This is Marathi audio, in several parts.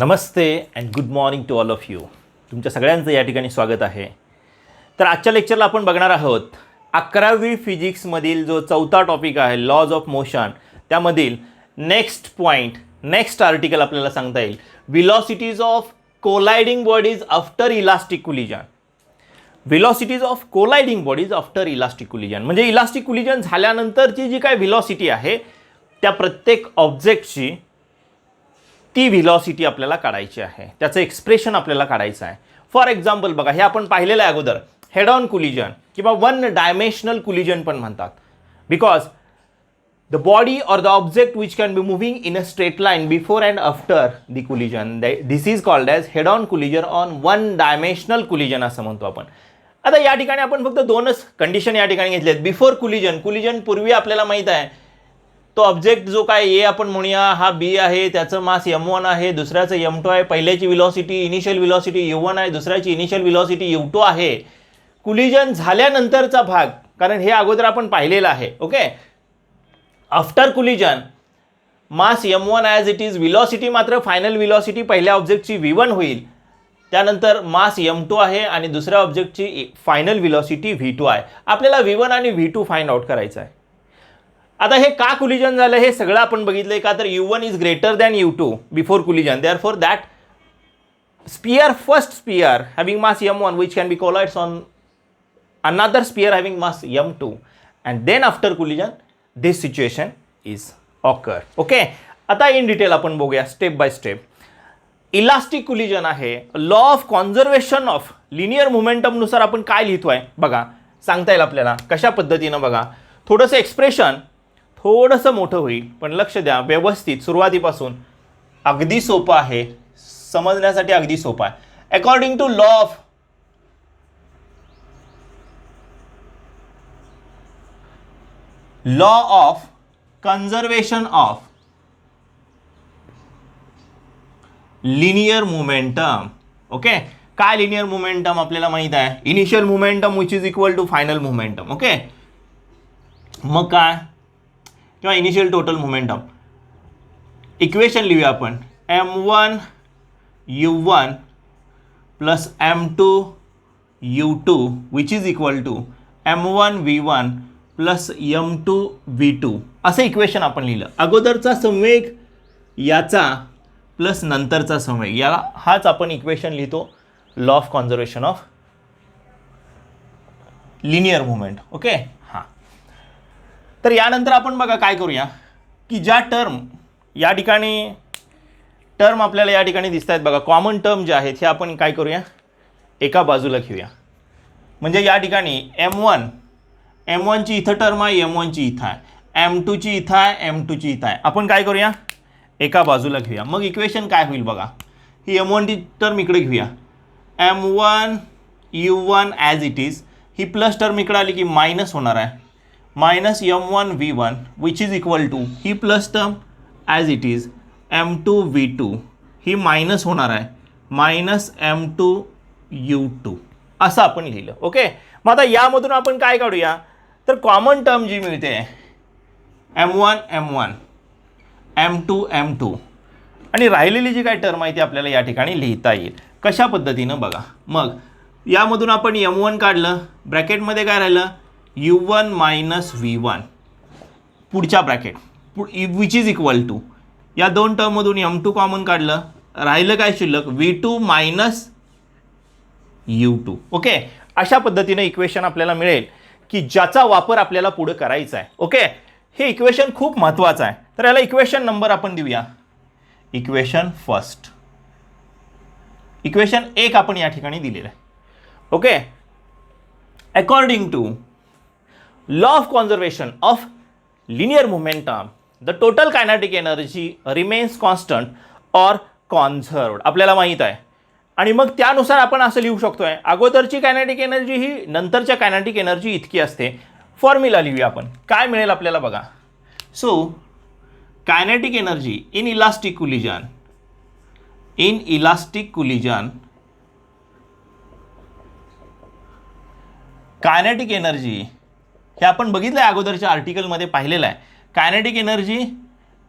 Namaste and good morning to all of you. तुमच्या सगळ्यांचं या ठिकाणी स्वागत आहे. तर आजच्या लेक्चरला आपण बघणार आहोत 11वी फिजिक्समधील जो चौथा टॉपिक आहे लॉज ऑफ मोशन, त्यामधील नेक्स्ट पॉईंट, नेक्स्ट आर्टिकल आपल्याला सांगता येईल velocities of colliding bodies after elastic collision. Velocities of colliding bodies after elastic collision म्हणजे इलास्टिक कोलिजन झाल्यानंतरची जी काय व्हेलॉसिटी आहे त्या प्रत्येक ऑब्जेक्टची ती व्हेलॉसिटी आपल्याला काढायची आहे, त्याचं एक्सप्रेशन आपल्याला काढायचं आहे. फॉर एक्झाम्पल बघा, हे आपण पाहिलेलं आहे अगोदर, हेड ऑन कोलिजन किंवा वन डायमेन्शनल कोलिजन पण म्हणतात. Because the body or the object which can B moving in a straight line before and after the collision, this is called as head on collision on one dimensional collision असं म्हणतो आपण. आता या ठिकाणी आपण फक्त दोनच कंडिशन या ठिकाणी घेतले आहेत. बिफोर कोलिजन, कोलिजन पूर्वी आपल्याला माहीत आहे तो ऑब्जेक्ट जो काय ए आपण म्हणूया हा बी आहे, त्याचं मास m1 आहे, दुसऱ्याचं m2 आहे, पहिल्याची व्हेलॉसिटी इनिशियल व्हेलॉसिटी u1 आहे, दुसऱ्याची इनिशियल व्हेलॉसिटी u2 आहे. कोलिजन झाल्यानंतरचा भाग, कारण हे अगोदर आपण पाहिलेलं आहे. Okay, after collision mass m1 as it is, velocity मात्र फायनल व्हेलॉसिटी पहिल्या ऑब्जेक्टची v1 होईल, त्यानंतर मास m2 आहे आणि दुसऱ्या ऑब्जेक्टची फायनल व्हेलॉसिटी v2 आहे. आपल्याला v1 आणि v2 फाइंड आउट करायचं आहे. आता हे का कोलिजन झालं हे सगळं आपण बघितलंय का, तर u1 is greater than u2 before collision, therefore that sphere, first sphere having mass m1 which can be collides on another sphere having mass m2 and then after collision this situation is occur. Okay, आता इन डिटेल आपण बघूया step by step. Elastic collision आहे, law of conservation of linear momentum नुसार आपण काय लिहितोय बघा, सांगता येईल आपल्याला कशा पद्धतीनं. बघा, थोडंसं एक्सप्रेशन थोडंसं मोठं होईल, पण लक्ष द्या व्यवस्थित सुरुवातीपासून. अगदी सोपं आहे, समजण्यासाठी अगदी सोपं आहे. According to law of conservation of linear momentum. Okay, काय लिनियर मोमेंटम आपल्याला माहित आहे, initial momentum which is equal to final momentum. Okay, मग काय किंवा इनिशियल टोटल मोमेंटम. इक्वेशन लिहूया आपण, m1 u1 plus m2 u2 which is equal to m1 v1 plus m2 v2 असं इक्वेशन आपण लिहिलं. अगोदरचा संवेग याचा प्लस नंतरचा संवेग, याला हाच आपण इक्वेशन लिहितो law of conservation of linear movement. Okay, हां. तर यानंतर आपण बघा काय करूया की ज्या टर्म या ठिकाणी टर्म आपल्याला या ठिकाणी दिसत आहेत बघा, कॉमन टर्म जे आहेत हे आपण काय करूया एका बाजूला घेऊया. म्हणजे या ठिकाणी m1 ची इथं टर्म आहे, m1 ची इथं आहे, m2 ची इथं आहे, m2 ची इथं आहे. आपण काय करूया एका बाजूला घेऊया. मग इक्वेशन काय होईल बघा, ही m1 ची टर्म इकडे घेऊया, m1 u1 as it is, ही प्लस टर्म इकडे आली की मायनस होणार आहे, minus m1 v1 which is equal to ही plus term as it is m2 v2, ही मायनस होणार आहे, मायनस m2 u2 असं आपण लिहिलं. ओके, मग आता यामधून आपण काय काढूया, तर कॉमन टर्म जी मिळते m1 m1 m2 m2 आणि राहिलेली जी काय टर्म आहे ती आपल्याला या ठिकाणी लिहिता येईल. कशा पद्धतीनं बघा, मग यामधून आपण m1 काढलं, ब्रॅकेटमध्ये काय राहिलं u1 मायनस v1, पुढच्या bracket which is equal to या दोन टर्ममधून m2 कॉमन काढलं, राहिलं काय शिल्लक v2 मायनस u2. ओके, अशा पद्धतीने इक्वेशन आपल्याला मिळेल की ज्याचा वापर आपल्याला पुढे करायचा आहे. ओके, हे इक्वेशन खूप महत्त्वाचं आहे. तर याला इक्वेशन नंबर आपण देऊया, इक्वेशन फर्स्ट. इक्वेशन 1 आपण या ठिकाणी दिलेलं आहे. Okay, according to law of conservation of linear momentum the total kinetic energy remains constant or conserved. आपल्याला माहीत आहे आणि मग त्यानुसार आपण असं लिहू शकतोय, अगोदरची कायनेटिक एनर्जी ही नंतरच्या कायनेटिक एनर्जी इतकी असते. फॉर्म्युला लिहूया आपण, काय मिळेल आपल्याला बघा. So kinetic energy in elastic collision, kinetic energy हे आपण बघितलं आहे अगोदरच्या आर्टिकलमध्ये पाहिलेलं आहे. Kinetic energy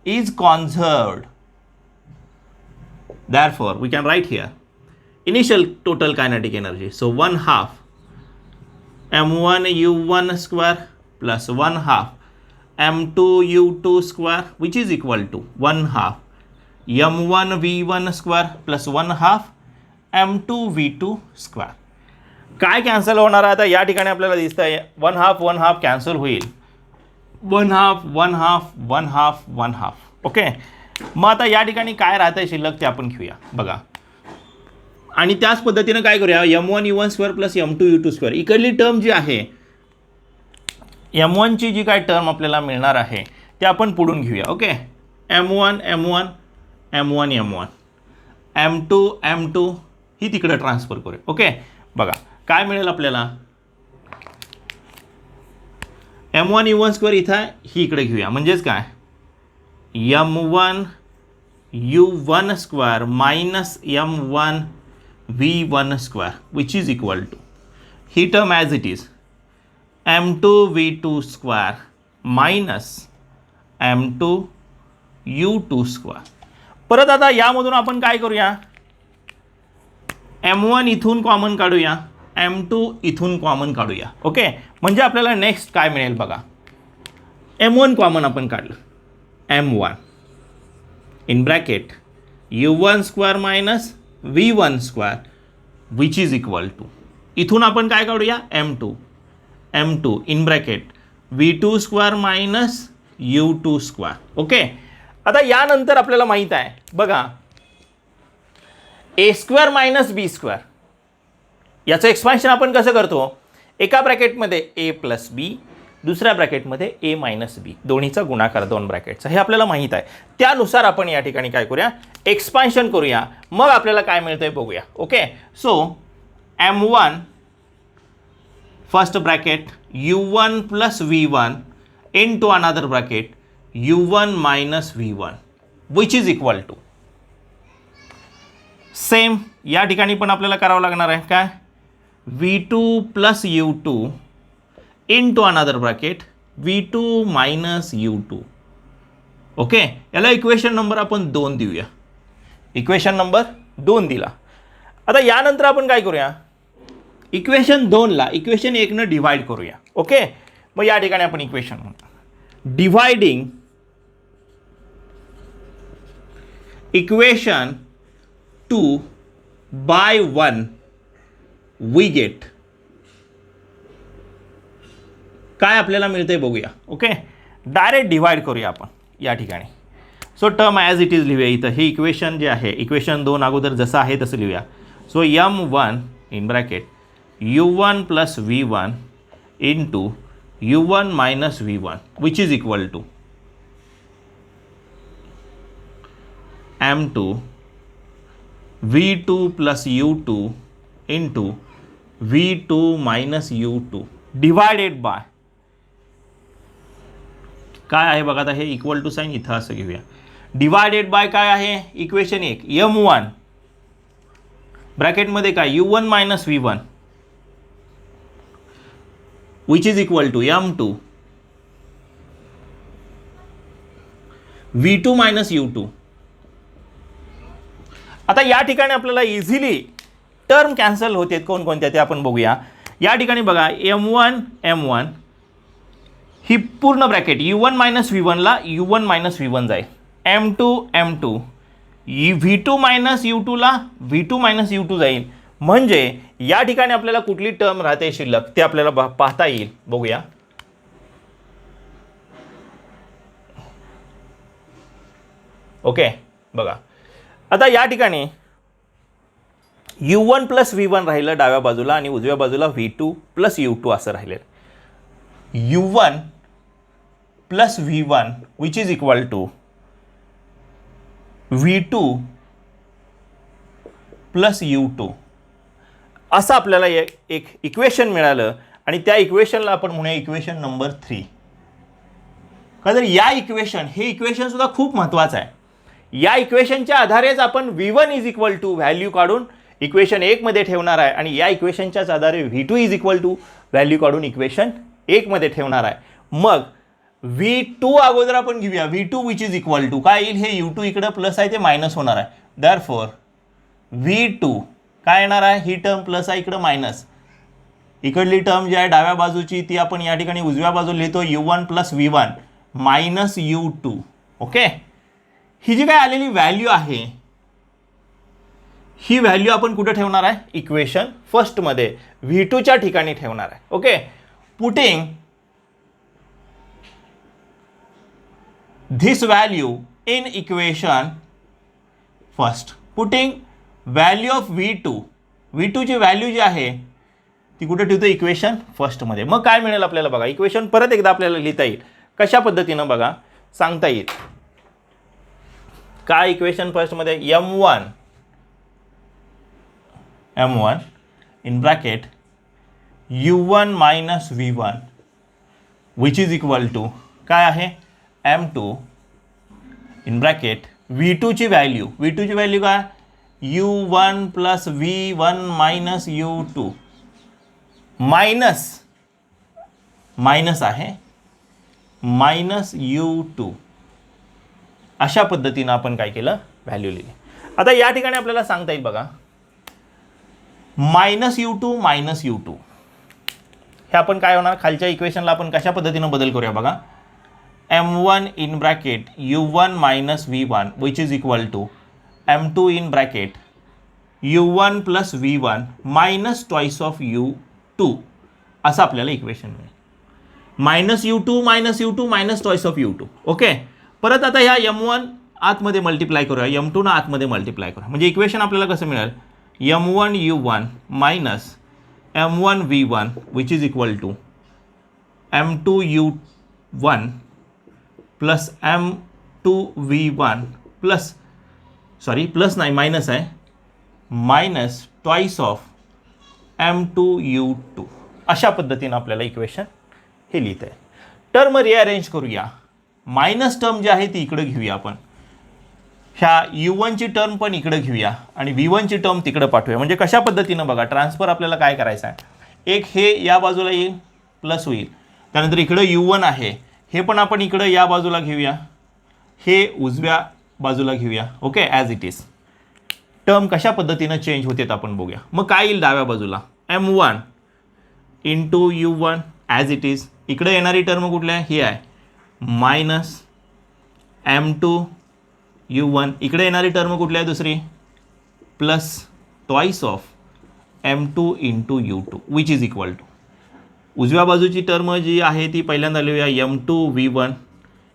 is conserved Therefore, we can write here initial total kinetic energy. So 1/2 m1 u1 square plus 1/2 m2 u2 square, which is equal to 1/2 m1 v1 square plus 1/2 m2 v2 square. काय कॅन्सल होणार आहे आता या ठिकाणी आपल्याला दिसतंय 1/2 कॅन्सल होईल, 1/2 ओके. मग आता या ठिकाणी काय राहतंय शिल्लक ते आपण घेऊया बघा. आणि त्याच पद्धतीनं काय करूया, m1 u1 square plus m2 u2 square, इकडली टर्म जी आहे m1 ची जी काय टर्म आपल्याला मिळणार आहे ते आपण पुढून घेऊया. Okay, m1 m1 m1 m1 m2 m2 ही तिकडे ट्रान्सफर करूया. ओके, बघा काय मिळेल आपल्याला, m1 u1 स्क्वेअर इथं ही इकडे घेऊया, म्हणजेच काय m1 u1 square minus m1 v1 square, which is equal to ही term as it is m2 v2 square minus m2 u2 square. परत आता यामधून आपण काय करूया, m1 इथून कॉमन काढूया, m2 इथून कॉमन काढूया. ओके, म्हणजे आपल्याला नेक्स्ट काय मिळेल बघा, m1 कॉमन आपण काढलं, m1 in bracket u1 square minus v1 square which is equal to, इथून आपण काय काढूया m2 in bracket v2 square minus u2 square. Okay, आता यानंतर आपल्याला माहित आहे बघा a square minus b square, याचं एक्सपान्शन आपण कसं करतो, एका ब्रॅकेटमध्ये a प्लस b, दुसऱ्या ब्रॅकेटमध्ये a मायनस b, दोन्हीचा गुणाकार दोन ब्रॅकेटचा, हे आपल्याला माहीत आहे. त्यानुसार आपण या ठिकाणी काय करूया, एक्सपान्शन करूया, मग आपल्याला काय मिळतंय बघूया. Okay, so m1 first bracket u1 plus v1 into another bracket u1 minus v1 which is equal to, same या ठिकाणी पण आपल्याला करावं लागणार आहे काय, v2 plus u2 into another bracket v2 minus u2. Okay, याला इक्वेशन नंबर आपण 2 देऊया, इक्वेशन नंबर 2 दिला. आता यानंतर आपण काय करूया, इक्वेशन 2ला इक्वेशन 1 डिवाइड करूया. ओके, मग या ठिकाणी आपण equation dividing equation 2 by 1 we get, काय आपल्याला मिळतंय बघूया. ओके, डायरेक्ट डिवाइड करूया आपण या ठिकाणी. So term as it is लिहूया इथं, हे इक्वेशन जे आहे इक्वेशन 2 अगोदर जसं आहे तसं लिहूया. So m1 in bracket u1 plus v1 into u1 minus v1 which is equal to m2 v2 plus u2 into v2 minus u2 divided by काय आहे बघा, आता हे इक्वल टू साईन इथं असं घेऊया, डिवायडेड बाय काय आहे इक्वेशन 1 m1 ब्रॅकेटमध्ये काय u1 minus v1 which is equal to m2 v2 minus u2. आता या ठिकाणी आपल्याला इझिली टर्म कॅन्सल होते, कोणकोणत्या ते आपण बघूया. या ठिकाणी बघा m1 ही पूर्ण ब्रॅकेट u1 मायनस v1 ला u1 मायनस v1 जाईल, m2 v2 मायनस u2 ला v2 मायनस u2 जाईल. म्हणजे या ठिकाणी आपल्याला कुठली टर्म राहते शिल्लक ते आपल्याला पाहता येईल, बघूया. ओके, बघा आता या ठिकाणी u1 प्लस v1 राहिलं डाव्या बाजूला आणि उजव्या बाजूला v2 प्लस u2 असं राहिलेलं. u1 plus v1 which is equal to v2 plus u2 असं आपल्याला एक इक्वेशन मिळालं. आणि त्या इक्वेशनला आपण म्हणूया इक्वेशन नंबर 3. का तर या इक्वेशन हे इक्वेशन सुद्धा खूप महत्त्वाचं आहे. या इक्वेशनच्या आधारेच आपण v1 is equal to value काढून इक्वेशन 1 मध्ये ठेवणार आहे आणि या इक्वेशनच्याच आधारे v2 is equal to value काढून इक्वेशन 1 मध्ये ठेवणार आहे. मग v2 अगोदर आपण घेऊया, v2 which is equal to काय येईल, हे u2 इकडे प्लस आहे ते मायनस होणार आहे. देअरफॉर V2 काय येणार आहे, ही टर्म प्लस आहे, इकडं मायनस, इकडली टर्म जी आहे डाव्या बाजूची ती आपण या ठिकाणी उजव्या बाजूला लिहितो U1 plus V1 minus U2. Okay, ही जी काय आलेली व्हॅल्यू आहे ही व्हॅल्यू आपण कुठे ठेवणार आहे, इक्वेशन फर्स्टमध्ये V2च्या ठिकाणी ठेवणार आहे. Okay, putting this value in equation first, putting value of V2 ची व्हॅल्यू जी आहे ती कुठे ठेवतो, इक्वेशन फर्स्टमध्ये. मग काय मिळेल आपल्याला बघा, इक्वेशन परत एकदा आपल्याला लिहिता येईल कशा पद्धतीनं बघा सांगता येईल. काय equation फर्स्टमध्ये M1 in bracket U1 minus V1 which is equal to काय आहे, M2 in bracket V2 ची व्हॅल्यू काय, U1 plus V1 minus U2 minus आहे मायनस U2. अशा पद्धतीनं आपण काय केलं, व्हॅल्यू लिहिली. आता या ठिकाणी आपल्याला सांगता येईल बघा, मायनस U2 हे आपण काय होणार, खालच्या इक्वेशनला आपण कशा पद्धतीनं बदल करूया बघा, M1 in bracket U1 minus V1 which is equal to M2 in bracket U1 plus V1 minus twice of U2 असं आपल्याला इक्वेशन मिळेल. Minus U2 minus twice of U2. Okay, परत आता ह्या M1 आतमध्ये मल्टिप्लाय करूया, M2 ना आतमध्ये मल्टिप्लाय करूया, म्हणजे इक्वेशन आपल्याला कसं मिळेल, M1 U1 minus M1 V1 which is equal to M2 U1 plus M2 V1 plus plus नाही मायनस आहे, minus twice of M2 U2. अशा पद्धतीनं आपल्याला इक्वेशन हे लिहित आहे. टर्म रिअरेंज करूया, मायनस टर्म जी आहे ती इकडे घेऊया आपण, ह्या U1 ची टर्म पण इकडे घेऊया आणि V1 ची टर्म तिकडे पाठवूया. म्हणजे कशा पद्धतीनं बघा, ट्रान्सफर आपल्याला काय करायचं आहे, एक हे या बाजूला येईल प्लस होईल, त्यानंतर इकडे U1 आहे हे पण आपण इकडे या बाजूला घेऊया, हे उजव्या बाजूला घेऊया. Okay, as it is. Term कशा पद्धतीनं चेंज होते आपण बघूया. मग काय येईल डाव्या बाजूला, M1 into U1 as it is, इकडे येणारी टर्म कुठली आहे, ही आहे मायनस M2 U1, इकडे येणारी टर्म कुठली आहे दुसरी, plus twice of M2 into U2 which is equal to, उजव्या बाजूची टर्म जी आहे ती पहिल्यांदा लिहूया M2 V1,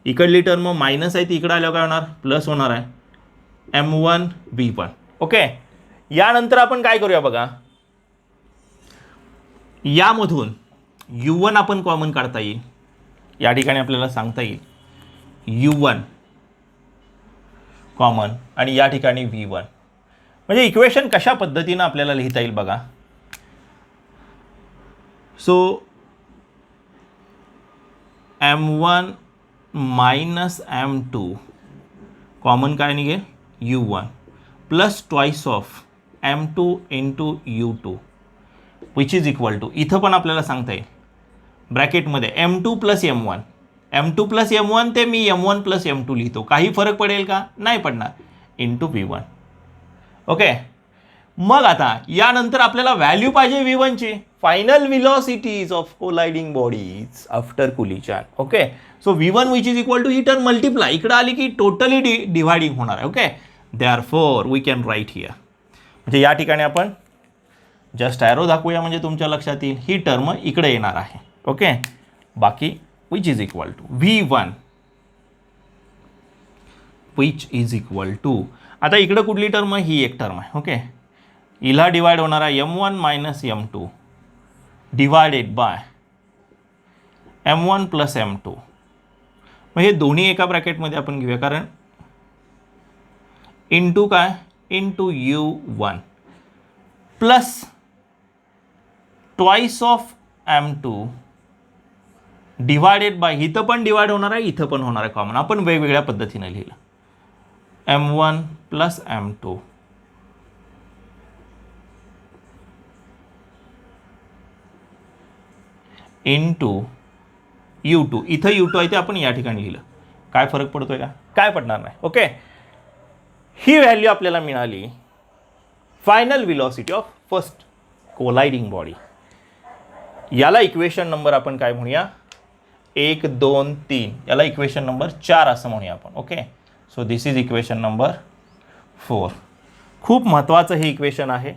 इकडली टर्म मायनस आहे ती इकडे आल्यावर काय होणार, प्लस होणार आहे M1 V1. ओके, यानंतर आपण काय करूया बघा, यामधून U1 आपण कॉमन काढता येईल, या ठिकाणी आपल्याला सांगता येईल U1 कॉमन आणि या ठिकाणी V1. म्हणजे इक्वेशन कशा पद्धतीनं आपल्याला लिहिता येईल बघा. So M1 minus M2 common काय निघेल, U1 plus twice of M2 into U2 which is equal to, इथं पण आपल्याला सांगता येईल ब्रॅकेटमध्ये M2 प्लस M1 ते मी M1 प्लस M2 लिहितो, काही फरक पडेल का, नाही पडणार, इंटू V1. ओके, मग आता यानंतर आपल्याला व्हॅल्यू पाहिजे V1 ची, final velocities of colliding bodies after collision. Okay, so V1 which is equal to ही टर्म मल्टिप्लाय इकडे आली की टोटली डिव्हायडिंग होणार आहे. Okay, therefore we can write here, म्हणजे या ठिकाणी आपण जस्ट ॲरो दाखवूया म्हणजे तुमच्या लक्षात येईल, ही टर्म इकडे येणार आहे. ओके, बाकी which is equal to V1 which is equal to, आता इकडे कुठली टर्म, ही एक टर्म आहे. ओके, हिला डिवाइड होणार आहे M1 minus M2 divided by M1 plus M2. मग हे दोन्ही एका ब्रॅकेटमध्ये आपण घेऊया, कारण इंटू काय, into U1 plus twice of M2 divided by, इथं पण डिवाइड होणार आहे इथं पण होणार आहे कॉमन, आपण वेगवेगळ्या पद्धतीने लिहिलं, M1 plus M2 into U2, इथं U2 आहे ते आपण या ठिकाणी लिहिलं, काय फरक पडतोय का, काय पडणार नाही. ओके, ही व्हॅल्यू आपल्याला मिळाली final velocity of first colliding body. याला इक्वेशन नंबर आपण काय म्हणूया, 1 2 3, याला इक्वेशन नंबर 4 असं म्हणूया आपण. Okay, so this is equation number 4. खूप महत्त्वाचं हे इक्वेशन आहे.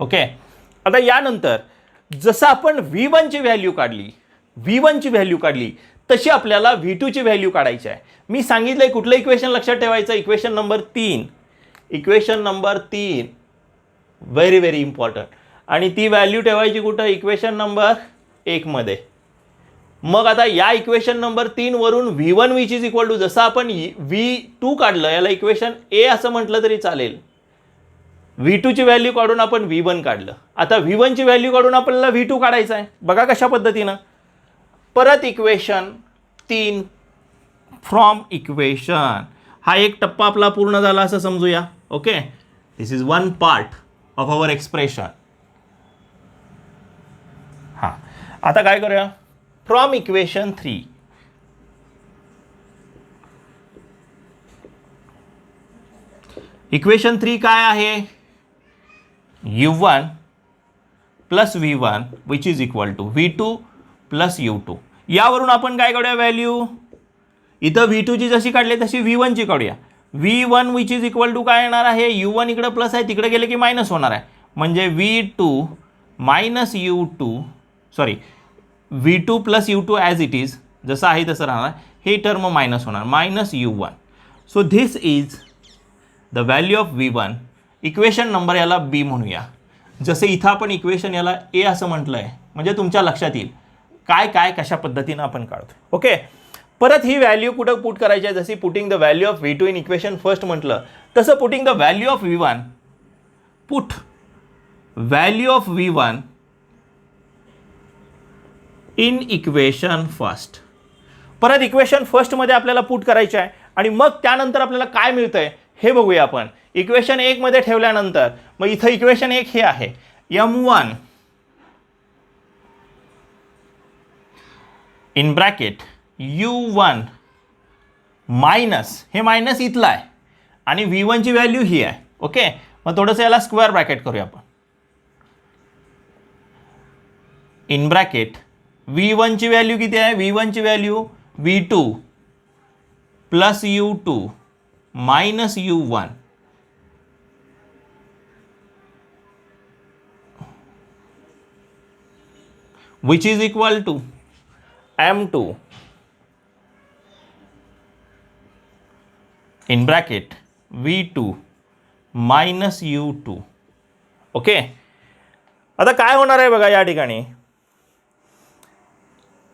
ओके, आता यानंतर जसं आपण V1 ची व्हॅल्यू काढली तशी आपल्याला V2 ची व्हॅल्यू काढायची आहे. मी सांगितलंय कुठलं इक्वेशन लक्षात ठेवायचं, equation number 3. Equation number 3 very very important. आणि ती व्हॅल्यू ठेवायची कुठं, इक्वेशन नंबर 1 मध्ये. मग आता या इक्वेशन नंबर 3 वरून V1 which is equal to, जसं आपण V2 काढलं याला इक्वेशन A असं म्हटलं तरी चालेल. V2 ची व्हॅल्यू काढून आपण V1 काढलं. आता V1 ची व्हॅल्यू काढून आपल्याला V2 काढायचं आहे. बघा कशा पद्धतीनं. परत इक्वेशन 3 फ्रॉम इक्वेशन, हा एक टप्पा आपला पूर्ण झाला असं समजूया. Okay, this is one part of our expression. हां, आता काय करूया, फ्रॉम इक्वेशन 3. इक्वेशन 3 काय आहे, U1 plus V1 which is equal to V2 plus U2. यावरून आपण काय काढूया व्हॅल्यू, इथं V2 ची जशी काढली तशी V1 ची काढूया. V1 which is equal to काय येणार आहे, U1 इकडे प्लस आहे, तिकडे गेले की मायनस होणार आहे. म्हणजे V2 minus U2, sorry V2 plus U2 as it is, जसं आहे तसं राहणार. हे टर्म मायनस होणार, minus U1. So this is the value of V1. Equation number याला B म्हणूया. जसे इथं आपण इक्वेशन याला A असं म्हटलं आहे, म्हणजे तुमच्या लक्षात येईल काय कशा पद्धतीनं आपण काढतो. ओके, परत ही व्हॅल्यू कुठं पुट करायची आहे, जशी putting the value of V2 in equation first म्हटलं तसं putting the value of V1, put value of V1 in equation first. परत इक्वेशन फर्स्टमध्ये आपल्याला पुट करायचे आहे आणि मग त्यानंतर आपल्याला काय मिळतंय हे बघूया आपण. इक्वेशन 1 मध्ये ठेवल्यानंतर मग इथं इक्वेशन 1 हे आहे, M1 in bracket U1 minus, हे मायनस इथलं आहे आणि V1 ची व्हॅल्यू ही आहे. ओके, मग थोडंसं याला स्क्वेअर ब्रॅकेट करूया आपण. इन ब्रॅकेट V1 ची व्हॅल्यू किती आहे, V1 ची value V2 plus U2 minus U1 which is equal to M2 in bracket V2 minus U2. Okay, आता काय होणार आहे बघा, या ठिकाणी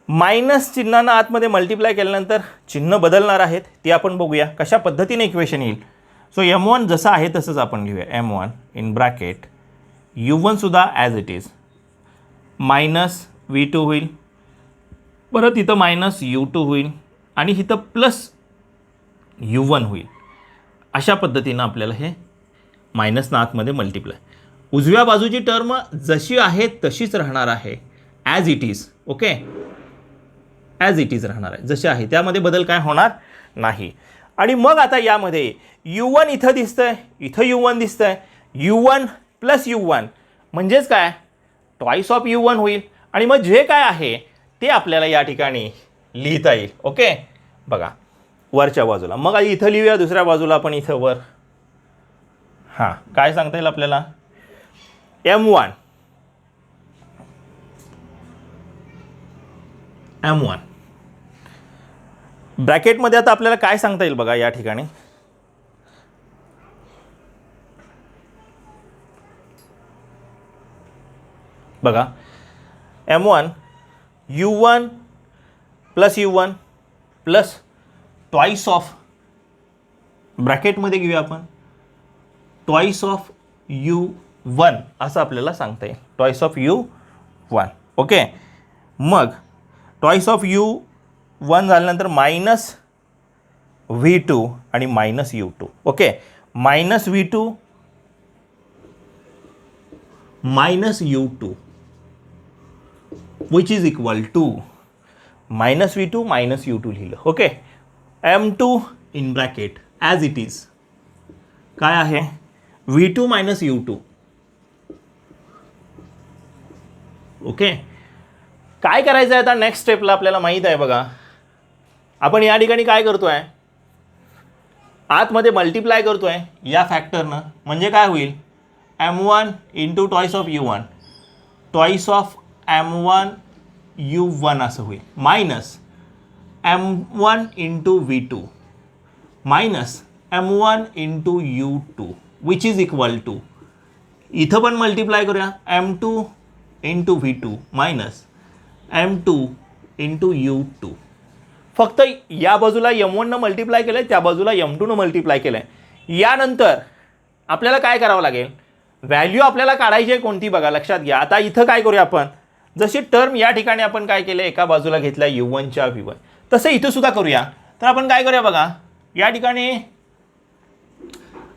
मायनस चिन्हानं आतमध्ये मल्टिप्लाय केल्यानंतर चिन्ह बदलणार आहेत, ते आपण बघूया कशा पद्धतीने इक्वेशन येईल. सो M1 जसं आहे तसंच आपण लिहूया. M1 इन ब्रॅकेट U1 सुद्धा as it is, minus V2 होईल, परत इथं मायनस U2 होईल आणि इथं प्लस U1 होईल. अशा पद्धतीनं आपल्याला हे मायनस आतमध्ये मल्टिप्लाय. उजव्या बाजूची टर्म जशी आहे तशीच राहणार आहे, as it is. Okay, as it is राहणार आहे, जसे आहे त्यामध्ये बदल काय होणार नाही. आणि मग आता यामध्ये U1 इथं दिसतंय, इथं U1 दिसतंय, U1 प्लस U1 म्हणजेच काय, ट्वाईस ऑफ U1 होईल. आणि मग जे काय आहे ते आपल्याला या ठिकाणी लिहिता येईल. ओके, बघा वरच्या बाजूला, मग इथं लिहूया दुसऱ्या बाजूला आपण इथं वर. हां, काय सांगता येईल आपल्याला, M1 ब्रॅकेटमध्ये आता आपल्याला काय सांगता येईल बघा या ठिकाणी, बघा M1 U1 plus twice of, ब्रॅकेटमध्ये घेऊया आपण ट्वाईस ऑफ U1 असं आपल्याला सांगता येईल, ट्वाईस ऑफ U1. ओके, मग ट्वाईस ऑफ U1 झाल्यानंतर मायनस V2 आणि minus U2. Okay, minus V2 minus U2 which is equal to minus V2 minus U2 लिहिलं. Okay, M2 in bracket as it is काय आहे V2 मायनस U2. ओके, काय करायचं आहे आता नेक्स्ट स्टेपला आपल्याला माहीत आहे बघा. आपण या ठिकाणी काय करतोय, आतमध्ये मल्टिप्लाय करतोय या फॅक्टरनं. म्हणजे काय होईल, M1 into twice of U1 twice of M1 U1 असं होईल, minus M1 into V2 minus M1 into U2 which is equal to, इथं पण मल्टिप्लाय करूया, M2 into V2 minus M2 into U2. फक्त या बाजूला M1 न मल्टिप्लाय केलं आहे, त्या बाजूला M2 न मल्टिप्लाय केलं आहे. यानंतर आपल्याला काय करावं लागेल, व्हॅल्यू आपल्याला काढायची आहे कोणती बघा, लक्षात घ्या. आता इथं काय करूया आपण, जशी टर्म या ठिकाणी आपण काय केलं, एका बाजूला घेतल्या U1च्या V1, तसं इथं सुद्धा करूया. तर आपण काय करूया बघा, या ठिकाणी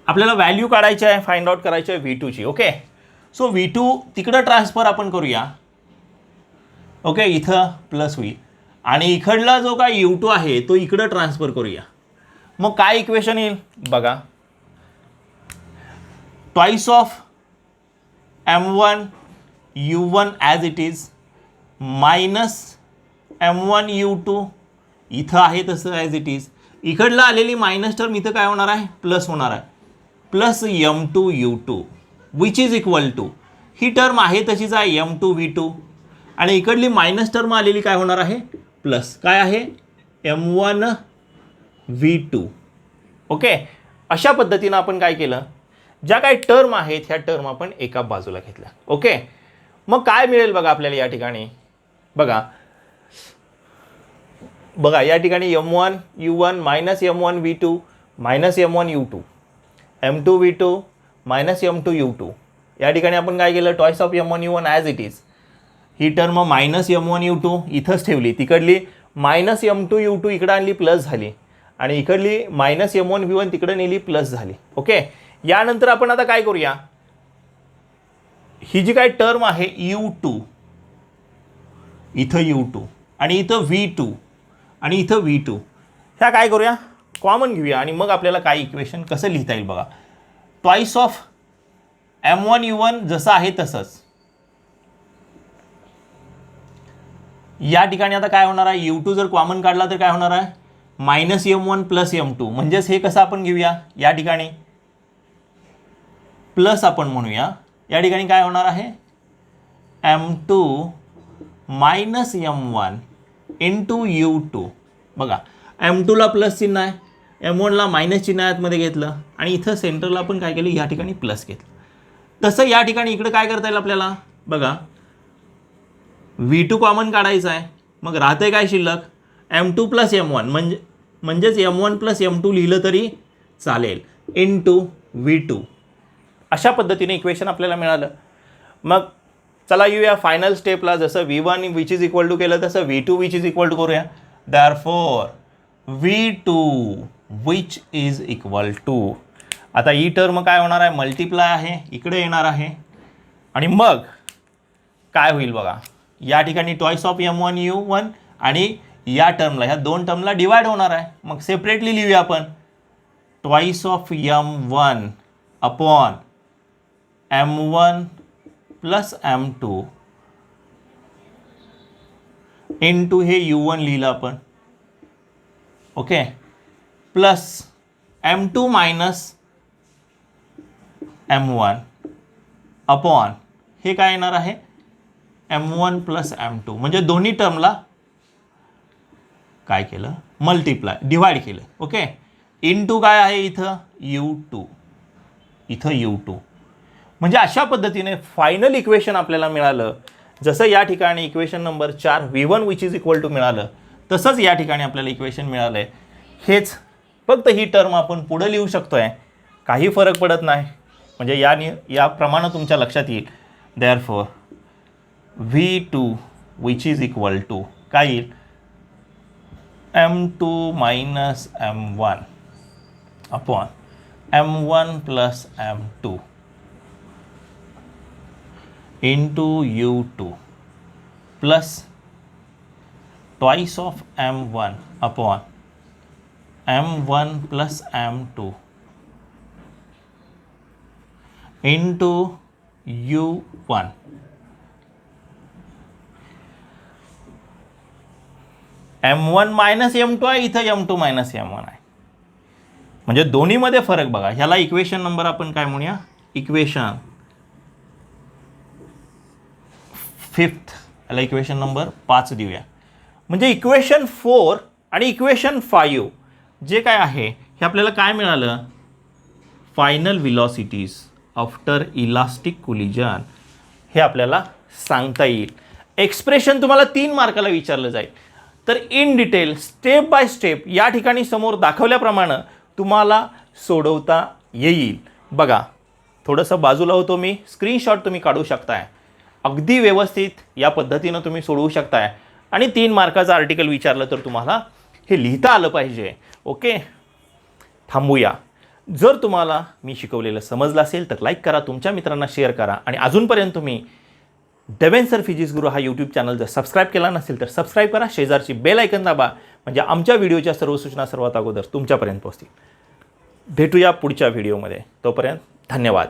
आपल्याला व्हॅल्यू काढायची आहे, फाइंड आउट करायची आहे V2ची. ओके, सो V2 तिकडं ट्रान्सफर आपण करूया. ओके, इथं प्लस होईल आणि इकडला जो काय U2 आहे तो इकडं ट्रान्सफर करूया. मग काय इक्वेशन येईल बघा, twice of M1 U1 as it is minus M1 U2 इथं आहे तसं ॲज इट इज. इकडला आलेली मायनस टर्म इथं काय होणार आहे, प्लस होणार आहे, plus M2 U2 which is equal to, ही टर्म आहे तशीच आहे M2 V2 आणि इकडली मायनस टर्म आलेली काय होणार आहे, प्लस काय आहे M1 V2. ओके, अशा पद्धतीनं आपण काय केलं, ज्या काही टर्म आहेत ह्या टर्म आपण एका बाजूला घेतल्या. ओके, मग काय मिळेल बघा आपल्याला या ठिकाणी, बघा बघा या ठिकाणी M1 U1 minus M1 V2 minus M1 U2 M2 V2 minus M2 U2. या ठिकाणी आपण काय केलं, twice of M1 U1 as it is, ही टर्म मायनस M1 U2 इथंच ठेवली, तिकडली मायनस M2 U2 इकडं आणली प्लस झाली आणि इकडली मायनस M1 V1 तिकडं नेली प्लस झाली. ओके, यानंतर आपण आता काय करूया, ही जी काय टर्म आहे U2 इथं U2 आणि इथं V2 आणि इथं V2, ह्या काय करूया कॉमन घेऊया आणि मग आपल्याला काय इक्वेशन कसं लिहिता येईल बघा. ट्वाइस ऑफ M1 U1 जसं आहे तसंच या ठिकाणी आता काय होणार आहे, U2 जर कॉमन काढला तर काय होणार आहे, मायनस M1 प्लस M2. म्हणजेच हे कसं आपण घेऊया, या ठिकाणी प्लस आपण म्हणूया, या ठिकाणी काय होणार आहे M2 minus M1 into U2. बघा M2ला प्लस चिन्ह आहे, M1ला मायनस चिन्ह आतमध्ये घेतलं आणि इथं सेंटरला आपण काय केलं, या ठिकाणी प्लस घेतलं. तसं या ठिकाणी इकडे काय करता येईल आपल्याला बघा, V2 कॉमन काढायचं आहे, मग राहते काय शिल्लक M2 प्लस M1 म्हणजेच M1 प्लस M2 लिहिलं तरी चालेल इंटू V2. अशा पद्धतीने इक्वेशन आपल्याला मिळालं. मग चला येऊया फायनल स्टेपला, जसं V1 which is equal to केलं तसं V2 which is equal to करूया. Therefore V2 which is equal to, आता ही टर्म काय होणार आहे, मल्टिप्लाय आहे, इकडे येणार आहे आणि मग काय होईल बघा, या ठिकाणी टॉईस ऑफ M1 U1 आणि या टर्मला, ह्या दोन टर्मला डिवाइड होणार आहे. मग सेपरेटली लिहूया आपण, twice of M1 upon M1 plus M2 into हे U1 लिहिलं आपण. Okay, plus M2 minus M1 upon हे काय येणार आहे M1 प्लस M2. म्हणजे दोन्ही टर्मला काय केलं, मल्टिप्लाय डिवाइड केलं. ओके, इंटू काय आहे इथं U2, इथं U2. म्हणजे अशा पद्धतीने फायनल इक्वेशन आपल्याला मिळालं. जसं या ठिकाणी equation number 4 V1 which is equal to मिळालं, तसंच या ठिकाणी आपल्याला इक्वेशन मिळालं आहे. हेच फक्त ही टर्म आपण पुढे लिहू शकतो आहे, काही फरक पडत नाही. म्हणजे याप्रमाणे तुमच्या लक्षात येईल. Therefore V2 which is equal to काय येईल, M2 minus M1 upon M1 plus M2 into U2 plus twice of m1 upon m1 plus m2 into u1 m1 minus m2 आहे, इथं m2 मायनस m1 आहे. म्हणजे दोन्हीमध्ये फरक बघा. ह्याला इक्वेशन नंबर आपण काय म्हणूया, इक्वेशन 5th, याला इक्वेशन नंबर 5 देऊया. म्हणजे इक्वेशन 4 आणि इक्वेशन 5 जे काय आहे हे आपल्याला काय मिळालं, final velocities after elastic collision हे आपल्याला सांगता येईल. एक्सप्रेशन तुम्हाला 3 मार्काला विचारलं जाईल. तर in detail step by step या ठिकाणी समोर दाखवल्याप्रमाणे तुम्हाला सोडवता येईल. बघा, थोडंसं बाजूला होतो मी, स्क्रीनशॉट तुम्ही काढू शकताय. अगदी व्यवस्थित या पद्धतीनं तुम्ही सोडवू शकताय. आणि 3 मार्काचं आर्टिकल विचारलं तर तुम्हाला हे लिहिता आलं पाहिजे. ओके, थांबूया. जर तुम्हाला मी शिकवलेलं समजलं असेल तर लाईक करा, तुमच्या मित्रांना शेअर करा. आणि अजूनपर्यंत तुम्ही देवेन सर फिजिक्स गुरु हा यूट्यूब चॅनल जर सबस्क्राईब केला नसेल तर सबस्क्राईब करा. शेजारची बेल आयकन दाबा, म्हणजे आमच्या व्हिडिओच्या सर्व सूचना सर्वात अगोदर तुमच्यापर्यंत पोहोचतील. भेटूया पुढच्या व्हिडिओमध्ये. तोपर्यंत धन्यवाद.